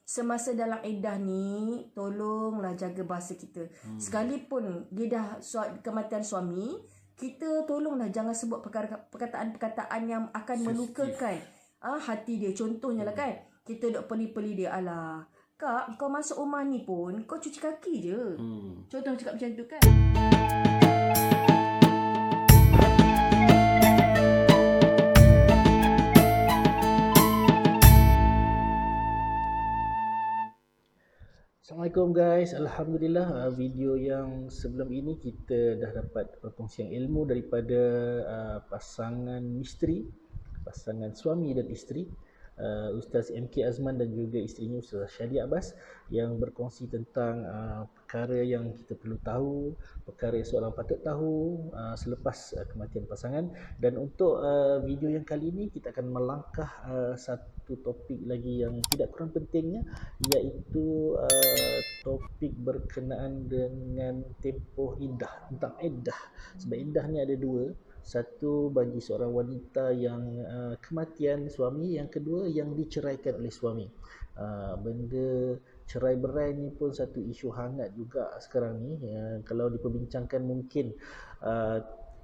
semasa dalam iddah ni tolonglah jaga bahasa kita. Sekalipun dia dah kematian suami, kita tolonglah jangan sebut perkataan-perkataan yang akan melukakan hati dia. Contohnya lah kan, kita duk peli-peli dia, alah kak, kau masuk rumah ni pun kau cuci kaki je. Contoh cakap macam tu kan. Assalamualaikum guys, Alhamdulillah video yang sebelum ini kita dah dapat perkongsian ilmu daripada pasangan misteri, pasangan suami dan isteri, Ustaz MK Azman dan juga isterinya Ustaz Syadia Abbas, yang berkongsi tentang perkara yang kita perlu tahu, perkara yang seorang patut tahu selepas kematian pasangan. Dan untuk video yang kali ini kita akan melangkah satu topik lagi yang tidak kurang pentingnya, iaitu topik berkenaan dengan tempoh iddah, tentang iddah. Sebab iddah ni ada dua. Satu bagi seorang wanita yang kematian suami, yang kedua yang diceraikan oleh suami. Benda cerai berai ni pun satu isu hangat juga sekarang ni. Kalau diperbincangkan mungkin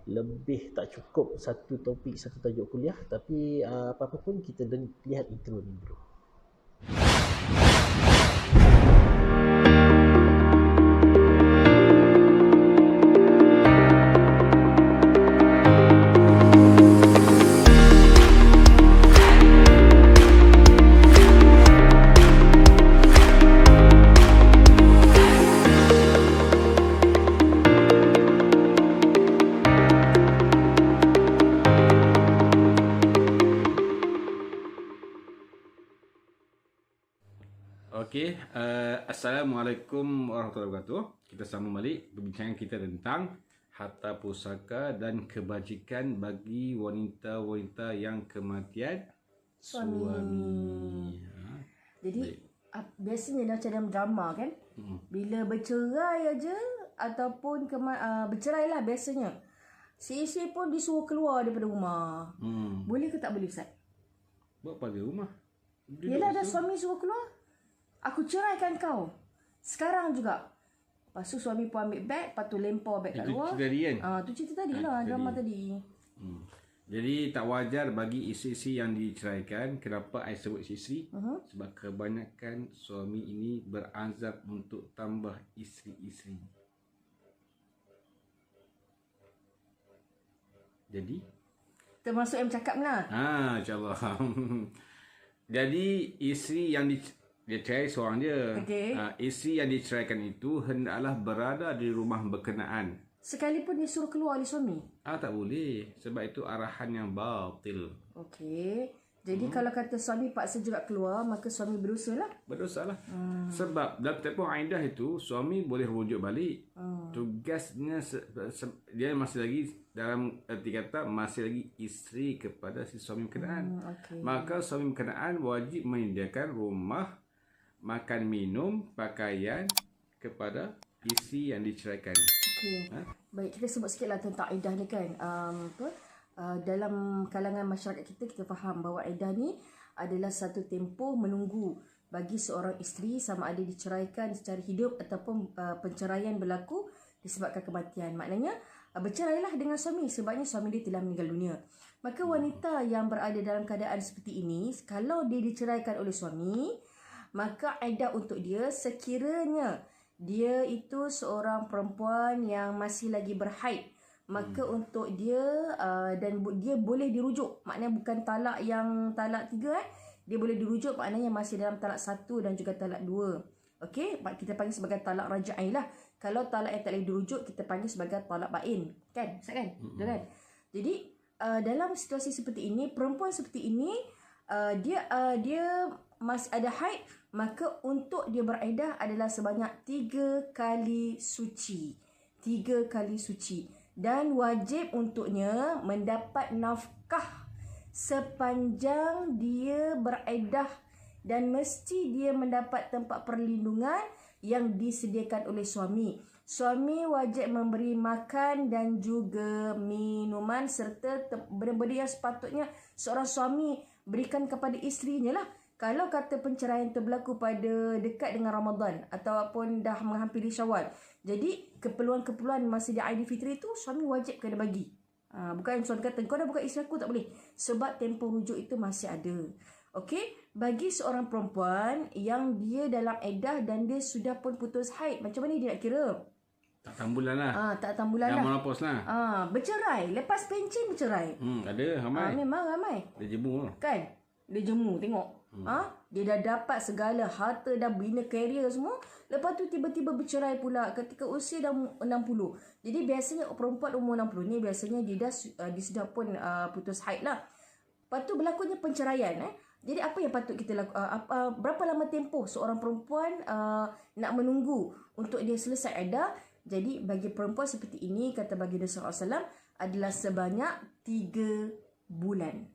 lebih tak cukup satu topik, satu tajuk kuliah. Tapi apa-apa pun kita lihat intro ni dulu. Okey, Assalamualaikum warahmatullahi wabarakatuh. Kita sambung balik perbincangan kita tentang harta pusaka dan kebajikan bagi wanita-wanita yang kematian suami. Jadi biasanya macam dalam drama kan, bila bercerai aja ataupun bercerai lah biasanya, si isteri pun disuruh keluar daripada rumah. Boleh ke tak boleh Ustaz? Buat pada rumah. Yelah, dah suami suruh keluar, aku ceraikan kau sekarang juga. Lepas tu suami pun ambil beg, lepas tu lempar beg kat luar. Itu tadi kan? Tu cerita tadi lah, drama tadi. Jadi tak wajar bagi isteri-isteri yang diceraikan. Kenapa saya sebut isteri? Sebab kebanyakan suami ini berazam untuk tambah isteri-isteri. Jadi termasuk yang bercakap lah. InsyaAllah. Jadi isteri yang dia cerai seorang dia. Okey. Isteri yang diceraikan itu hendaklah berada di rumah berkenaan. Sekalipun disuruh keluar oleh suami? Tak boleh. Sebab itu arahan yang batil. Okey. Jadi kalau kata suami paksa juga keluar, maka suami berdosa lah. Berdosa lah. Sebab dalam tempoh iddah itu, suami boleh rujuk balik. Tugasnya, dia masih lagi, dalam erti kata, masih lagi isteri kepada si suami berkenaan. Okay. Maka suami berkenaan wajib menyediakan rumah, makan minum, pakaian kepada isteri yang diceraikan. Okey. Baik, kita sebut sikitlah tentang iddah ni kan. Dalam kalangan masyarakat kita faham bahawa iddah ni adalah satu tempoh menunggu bagi seorang isteri, sama ada diceraikan secara hidup ataupun penceraian berlaku disebabkan kematian. Maknanya bercerailah dengan suami sebabnya suami dia telah meninggal dunia. Maka wanita yang berada dalam keadaan seperti ini, kalau dia diceraikan oleh suami, maka iddah untuk dia sekiranya dia itu seorang perempuan yang masih lagi berhaid, maka untuk dia dan dia boleh dirujuk. Maknanya bukan talak yang talak 3 dia boleh dirujuk, maknanya masih dalam talak 1 dan juga talak 2. Okey, kita panggil sebagai talak raj'i lah. Kalau talak yang tak boleh dirujuk kita panggil sebagai talak bain. Kan? Ustaz kan? Betul kan? Jadi dalam situasi seperti ini, perempuan seperti ini dia masih ada haid, maka untuk dia beriddah adalah sebanyak 3 kali suci. 3 kali suci. Dan wajib untuknya mendapat nafkah sepanjang dia beriddah, dan mesti dia mendapat tempat perlindungan yang disediakan oleh suami. Suami wajib memberi makan dan juga minuman serta benda-benda yang sepatutnya seorang suami berikan kepada isterinya lah. kalau kata penceraian berlaku pada dekat dengan Ramadan ataupun dah menghampiri Syawal, jadi keperluan-keperluan masa dia Aidilfitri tu suami wajib kena bagi. Bukan suami kata kau dah bukan isteri aku, tak boleh, sebab tempoh rujuk itu masih ada. Okey, bagi seorang perempuan yang dia dalam iddah dan dia sudah pun putus haid, macam mana dia nak kira? Tak tambulan lah. Tak tambulan Dah lah. menopause lah. Bercerai, lepas pencen bercerai. Ada ramai. Memang ramai. Dia jemur lah. Kan? Dia jemu tengok. Dia dah dapat segala harta, dah bina karier semua. Lepas tu tiba-tiba bercerai pula ketika usia dah 60. Jadi biasanya perempuan umur 60 ni biasanya dia sudah pun putus haid lah. Lepas tu berlakunya penceraian. Jadi apa yang patut kita lakukan? Berapa lama tempoh seorang perempuan nak menunggu untuk dia selesai iddah? Jadi bagi perempuan seperti ini, kata baginda SAW, adalah sebanyak 3 bulan.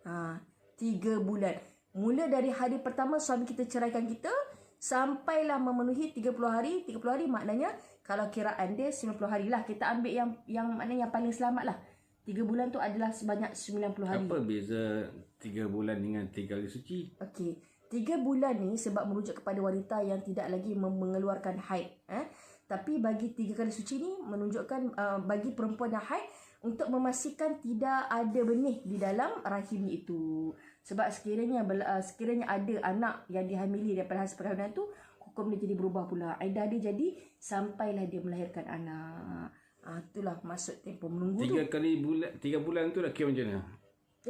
3 bulan. Mula dari hari pertama suami kita ceraikan kita, sampailah memenuhi 30 hari. 30 hari maknanya kalau kiraan dia 90 hari lah. Kita ambil yang maknanya yang paling selamat lah. 3 bulan tu adalah sebanyak 90 hari. Apa beza 3 bulan dengan 3 kali suci? Okey. 3 bulan ni sebab merujuk kepada wanita yang tidak lagi mengeluarkan haid. Tapi bagi 3 kali suci ni menunjukkan bagi perempuan yang haid untuk memastikan tidak ada benih di dalam rahim itu. Sebab sekiranya ada anak yang dihamili daripada hasil perkahwinan tu, hukum dia jadi berubah pula. Iddah dia jadi sampailah dia melahirkan anak. Itulah maksud tempoh menunggu 3 bulan tu dah kira macam mana?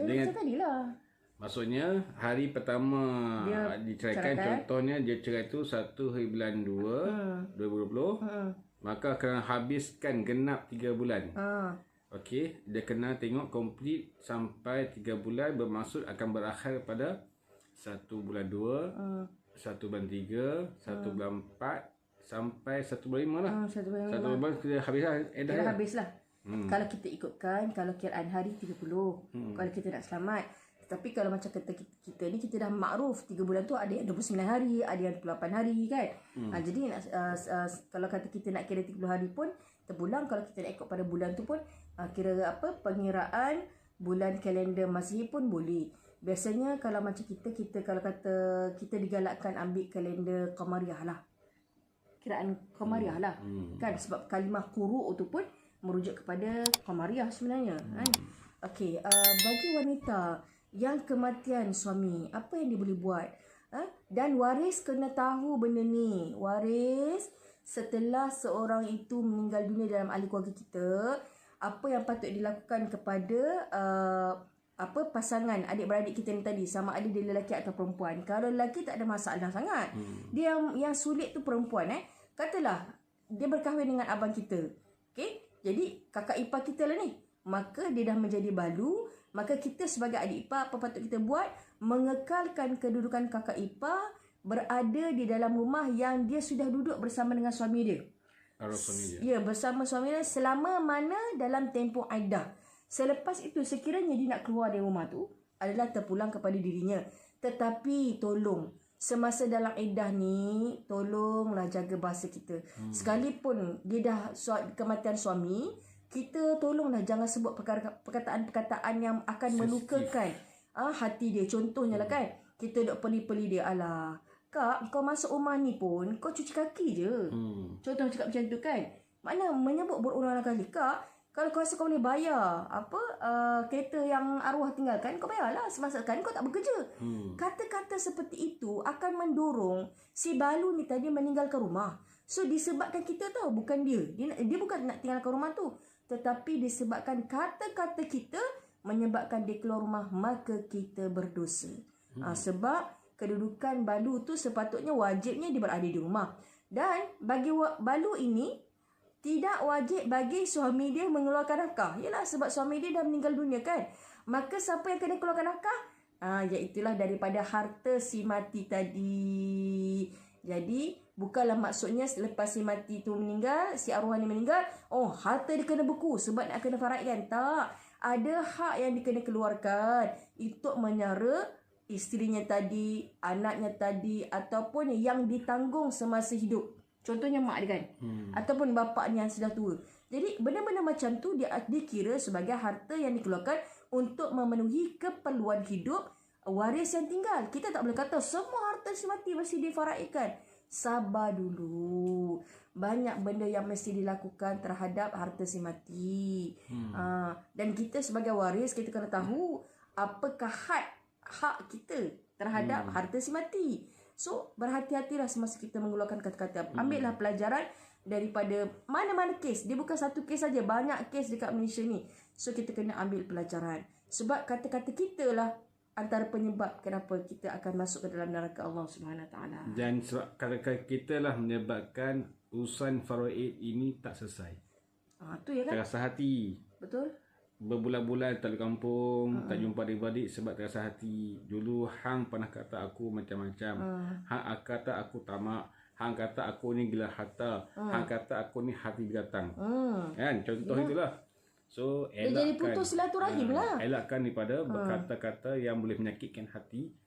Macam tadi lah. Maksudnya hari pertama dia diceraikan, contohnya dia cerai tu 1 hari bulan 2 2020, maka kena habiskan genap 3 bulan. Okey, dia kena tengok complete sampai 3 bulan, bermaksud akan berakhir pada 1 bulan 2, 1 bulan 3, 1 bulan 4 sampai 1 bulan 5 lah. 1 bulan kita habis lah. Dah habis lah. Kalau kita ikutkan, kalau kiraan hari 30, kalau kita nak selamat. Tapi kalau macam kata kita ni, kita dah makruf 3 bulan tu ada yang 29 hari, ada yang 28 hari kan. Jadi kalau kata kita nak kira 30 hari pun terpulang. Kalau kita nak ikut pada bulan tu pun kira pengiraan bulan kalender Masihi pun boleh. Biasanya kalau macam kita kalau kata kita digalakkan ambil kalender Qamariah lah. Kiraan Qamariah lah. Kan sebab kalimah quru' tu pun merujuk kepada Qamariah sebenarnya kan. Okey, bagi wanita yang kematian suami, apa yang dia boleh buat? Dan waris kena tahu benda ni. Waris setelah seorang itu meninggal dunia dalam ahli keluarga kita, apa yang patut dilakukan kepada pasangan adik-beradik kita ni tadi, sama ada dia lelaki atau perempuan. Kalau lelaki tak ada masalah sangat. Dia yang sulit tu perempuan. Katalah dia berkahwin dengan abang kita. Okey? Jadi kakak ipar kita lah ni. Maka dia dah menjadi balu. Maka kita sebagai adik ipar, apa patut kita buat? Mengekalkan kedudukan kakak ipar berada di dalam rumah yang dia sudah duduk bersama dengan suami dia. Ya, bersama suami dia selama mana dalam tempoh iddah. Selepas itu, sekiranya dia nak keluar dari rumah tu, adalah terpulang kepada dirinya. Tetapi tolong, semasa dalam iddah ni, tolonglah jaga bahasa kita. Sekalipun dia dah kematian suami, kita tolonglah jangan sebut perkataan-perkataan yang akan melukakan hati dia. Contohnya lah kan, kita duk peli-peli dia, alah kak, kau masuk rumah ni pun kau cuci kaki je. Contoh cakap macam tu kan. Mana menyebut berulang kali, kak, kalau kau rasa kau boleh bayar kereta yang arwah tinggalkan, kau bayarlah semasa kan kau tak bekerja. Kata-kata seperti itu akan mendorong si balu ni tadi meninggalkan rumah. So disebabkan kita tahu bukan dia bukan nak tinggalkan rumah tu, tetapi disebabkan kata-kata kita menyebabkan dia keluar rumah, maka kita berdosa. Sebab kedudukan balu tu sepatutnya wajibnya dia berada di rumah. Dan bagi balu ini tidak wajib bagi suami dia mengeluarkan nafkah. Yalah, sebab suami dia dah meninggal dunia kan. Maka siapa yang kena keluarkan nafkah? Iaitulah daripada harta si mati tadi. Jadi bukanlah maksudnya selepas si mati tu meninggal, si arwah ni meninggal, harta dia kena beku sebab nak kena faraidkan. Tak. Ada hak yang dia kena keluarkan untuk menyara isterinya tadi, anaknya tadi, ataupun yang ditanggung semasa hidup. Contohnya mak dia kan, ataupun bapaknya yang sudah tua. Jadi benda-benda macam tu dia dikira sebagai harta yang dikeluarkan untuk memenuhi keperluan hidup waris yang tinggal. Kita tak boleh kata semua harta si mati mesti difaraikan. Sabar dulu. Banyak benda yang mesti dilakukan terhadap harta si mati. Dan kita sebagai waris, kita kena tahu apakah hak kita terhadap harta si mati. So, berhati-hatilah semasa kita mengeluarkan kata-kata. Ambillah pelajaran daripada mana-mana kes. Dia bukan satu kes saja, banyak kes dekat Malaysia ni. So, kita kena ambil pelajaran. Sebab kata-kata kita lah antara penyebab kenapa kita akan masuk ke dalam neraka Allah Subhanahu Wa Taala. Dan sebab kata-kata kita lah menyebabkan urusan faraid ini tak selesai. Tu ya kan? Terasa hati. Betul? Berbulan-bulan tak di kampung, tak jumpa adik-beradik sebab terasa hati. Dulu hang pernah kata aku macam-macam. Hang kata aku tamak. Hang kata aku ni gila harta. Hang kata aku ni hati binatang. Kan? Contoh itulah. So, elakkan. Dia jadi putus silaturahim lah. Elakkan daripada berkata-kata yang boleh menyakitkan hati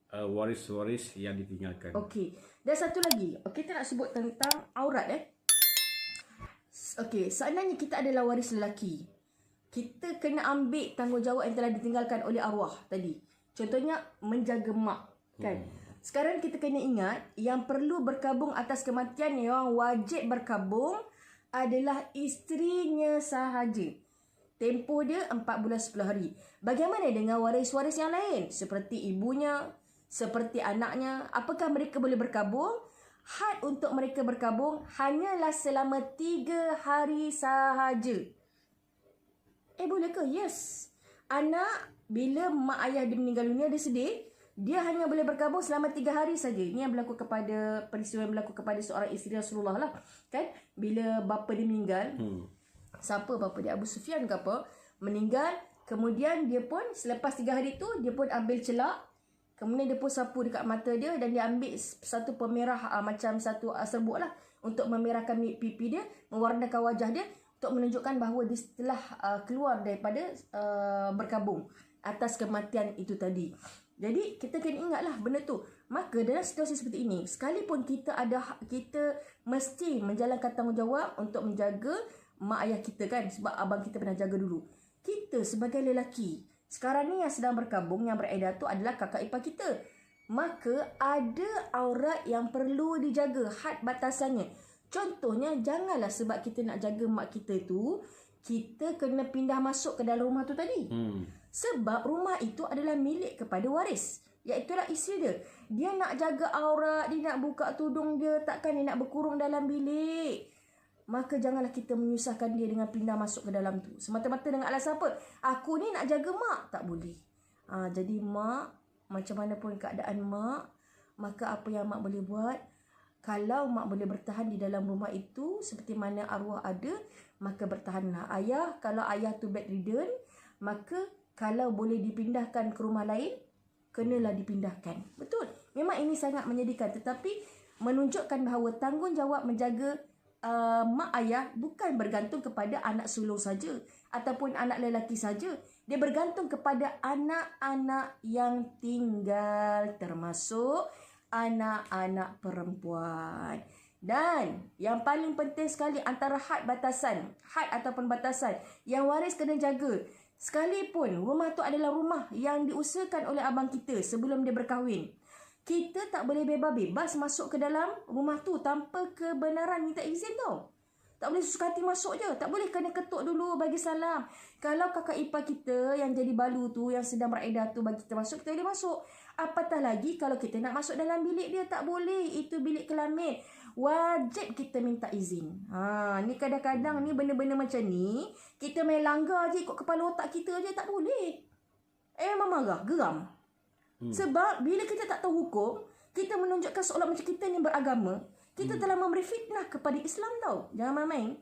waris-waris yang ditinggalkan. Okey. Dan satu lagi. Kita nak sebut tentang aurat Okey, seandainya kita adalah waris lelaki, kita kena ambil tanggungjawab yang telah ditinggalkan oleh arwah tadi. Contohnya menjaga mak, kan? Sekarang kita kena ingat yang perlu berkabung atas kematian, yang wajib berkabung adalah isterinya sahaja. Tempoh dia 4 bulan 10 hari. Bagaimana dengan waris-waris yang lain? Seperti ibunya, seperti anaknya. Apakah mereka boleh berkabung? Had untuk mereka berkabung hanyalah selama 3 hari sahaja. Boleh ke? Yes. Anak, bila mak ayah dia meninggal dunia, dia sedih. Dia hanya boleh berkabung selama 3 hari saja. Ini yang berlaku kepada, peristiwa yang berlaku kepada seorang isteri Rasulullah lah. Kan? Bila bapa dia meninggal. Siapa bapa dia? Abu Sufyan ke apa? Meninggal. Kemudian dia pun, selepas 3 hari tu, dia pun ambil celak. Kemudian dia pun sapu dekat mata dia. Dan dia ambil satu pemerah, macam satu serbuk lah. Untuk memerahkan pipi dia. Mewarnakan wajah dia. Untuk menunjukkan bahawa dia telah keluar daripada berkabung atas kematian itu tadi. Jadi kita kena ingatlah benda tu. Maka dalam situasi seperti ini, sekalipun kita mesti menjalankan tanggungjawab untuk menjaga mak ayah kita, kan, sebab abang kita pernah jaga dulu. Kita sebagai lelaki, sekarang ni yang sedang berkabung, yang beredar tu adalah kakak ipar kita. Maka ada aurat yang perlu dijaga, had batasannya. Contohnya, janganlah sebab kita nak jaga mak kita tu, kita kena pindah masuk ke dalam rumah tu tadi. Sebab rumah itu adalah milik kepada waris, iaitulah isteri dia. Dia nak jaga aurat, dia nak buka tudung dia, takkan dia nak berkurung dalam bilik. Maka janganlah kita menyusahkan dia dengan pindah masuk ke dalam tu. Semata-mata dengan alasan apa? Aku ni nak jaga mak. Tak boleh. Jadi mak, macam mana pun keadaan mak, maka apa yang mak boleh buat, kalau mak boleh bertahan di dalam rumah itu seperti mana arwah ada, maka bertahanlah. Ayah, kalau ayah tu bedridden, maka kalau boleh dipindahkan ke rumah lain, kenalah dipindahkan. Betul. Memang ini sangat menyedihkan. Tetapi menunjukkan bahawa tanggungjawab menjaga mak ayah bukan bergantung kepada anak sulung saja ataupun anak lelaki saja. Dia bergantung kepada anak-anak yang tinggal, termasuk anak-anak perempuan. Dan yang paling penting sekali antara had ataupun batasan yang waris kena jaga. Sekalipun rumah tu adalah rumah yang diusahakan oleh abang kita sebelum dia berkahwin, kita tak boleh bebas masuk ke dalam rumah tu tanpa kebenaran minta izin tau. Tak boleh suka hati masuk je. Tak boleh, kena ketuk dulu bagi salam. Kalau kakak ipar kita yang jadi balu tu, yang sedang beredar tu bagi kita masuk, kita boleh masuk. Apatah lagi kalau kita nak masuk dalam bilik dia, tak boleh. Itu bilik kelamin. Wajib kita minta izin. Ni kadang-kadang ni benda-benda macam ni, kita main langgar je ikut kepala otak kita je, tak boleh. Memang marah, geram. Sebab bila kita tak tahu hukum, kita menunjukkan seolah macam kita ni beragama. Kita telah memberi fitnah kepada Islam tau. Jangan main-main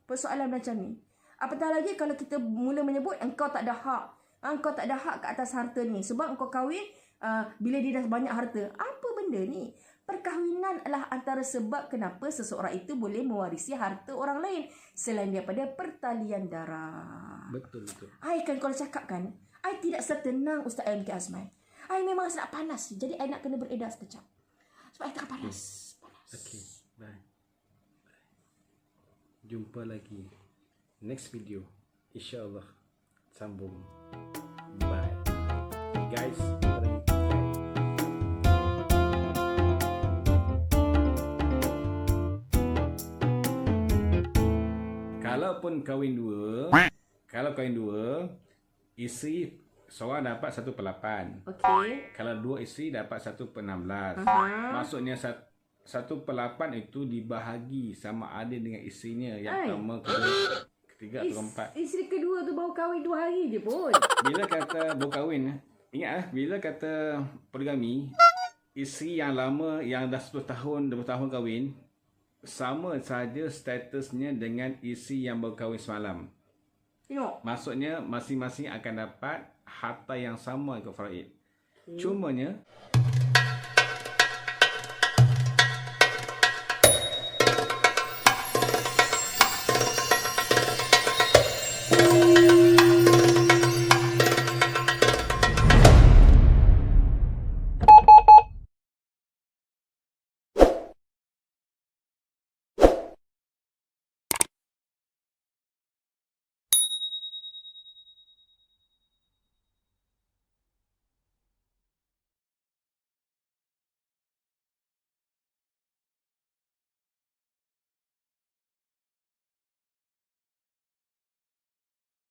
persoalan macam ni. Apatah lagi kalau kita mula menyebut engkau tak ada hak. Engkau tak ada hak ke atas harta ni. Sebab engkau kahwin bila dia dah banyak harta. Apa benda ni? Perkahwinan adalah antara sebab kenapa seseorang itu boleh mewarisi harta orang lain selain daripada pertalian darah. Betul. Kan kalau cakap kan, I tidak setenang Ustaz MK Azman. I memang nak panas. Jadi I nak kena beredar sekejap. Sebab I tak panas. Okay, bye. Jumpa lagi next video, InsyaAllah. Sambung. Bye. guys. Kalaupun kahwin dua, isteri seorang dapat 1/8. Okey. Kalau dua isteri dapat 1/16. Maksudnya 1/8 itu dibahagi sama ada dengan isterinya yang pertama, kedua, ketiga atau keempat. Isteri kedua tu baru kahwin 2 hari je pun. Bila kata baru kahwin, ingat bila kata poligami, isteri yang lama yang dah 10 tahun, 20 tahun kahwin, sama saja statusnya dengan isteri yang baru kahwin semalam. Tengok. Maksudnya masing-masing akan dapat harta yang sama ikut faraid. Cumanya